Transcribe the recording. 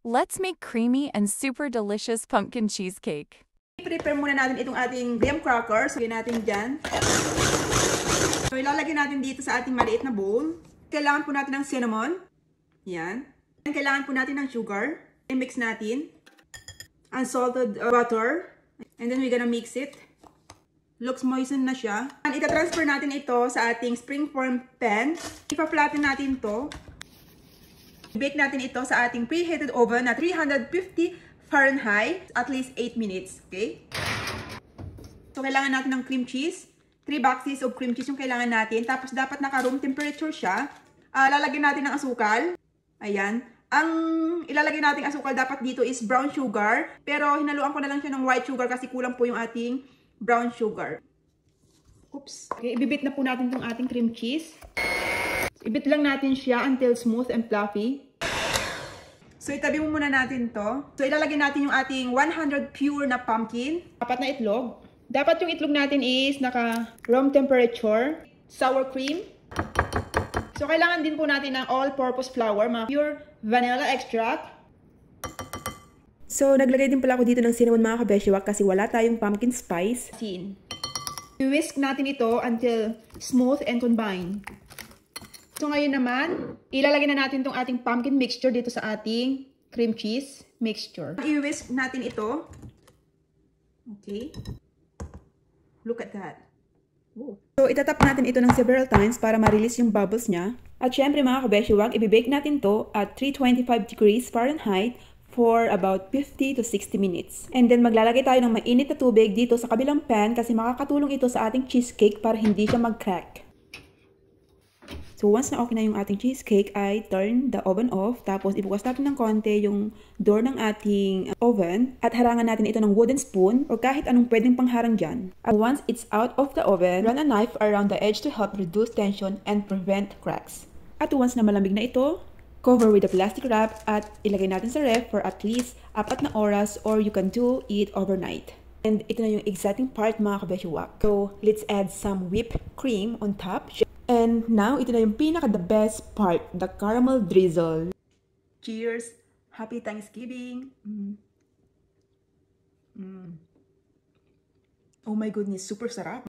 Let's make creamy and super delicious pumpkin cheesecake. I-prepare muna natin itong ating graham crackers. Lagyan natin dyan. So, ilalagay natin dito sa ating maliit na bowl. Kailangan po natin ng cinnamon. Yan. Kailangan po natin ng sugar. I-mix natin. Unsalted butter. And then we're gonna mix it. Looks moistened na siya. And ita-transfer natin ito sa ating springform pan. Ipa-flatten natin to. Bake natin ito sa ating preheated oven na 350 Fahrenheit at least 8 minutes. Okay? So, kailangan natin ng cream cheese. 3 boxes of cream cheese yung kailangan natin. Tapos, dapat naka-room temperature siya. Lalagyan natin ng asukal. Ayan. Ang ilalagay nating asukal dapat dito is brown sugar. Pero, hinaluan ko na lang siya ng white sugar kasi kulang po yung ating brown sugar. Oops. Okay, ibibit na po natin itong ating cream cheese. Ibit lang natin siya until smooth and fluffy. So, itabi mo muna natin to. So, ilalagay natin yung ating 100 pure na pumpkin. Apat na itlog. Dapat yung itlog natin is naka-room temperature. Sour cream. So, kailangan din po natin ng all-purpose flour, mga pure vanilla extract. So, naglagay din pala ako dito ng cinnamon mga kabeshiwak kasi wala tayong pumpkin spice. I-whisk natin ito until smooth and combined. So, ngayon naman, ilalagay na natin itong ating pumpkin mixture dito sa ating cream cheese mixture. I-whisk natin ito. Okay. Look at that. Whoa. So, itatap natin ito ng several times para ma-release yung bubbles niya. At syempre mga kabeshiwak, ibibake natin to at 325 degrees Fahrenheit for about 50 to 60 minutes. And then maglalagay tayo ng mainit na tubig dito sa kabilang pan kasi makakatulong ito sa ating cheesecake para hindi siya mag-crack. So once na okay na yung ating cheesecake ay turn the oven off. Tapos ibukas natin ng konti yung door ng ating oven at harangan natin ito ng wooden spoon or kahit anong pwedeng pangharang dyan. And once it's out of the oven, run a knife around the edge to help reduce tension and prevent cracks. At once na malamig na ito, cover with a plastic wrap at ilagay natin sa ref for at least 4 na oras or you can do it overnight. And ito na yung exciting part mga kabeshiwak. So let's add some whipped cream on top. And now, ito na yung pinaka-the best part, the caramel drizzle. Cheers! Happy Thanksgiving! Oh my goodness, super sarap!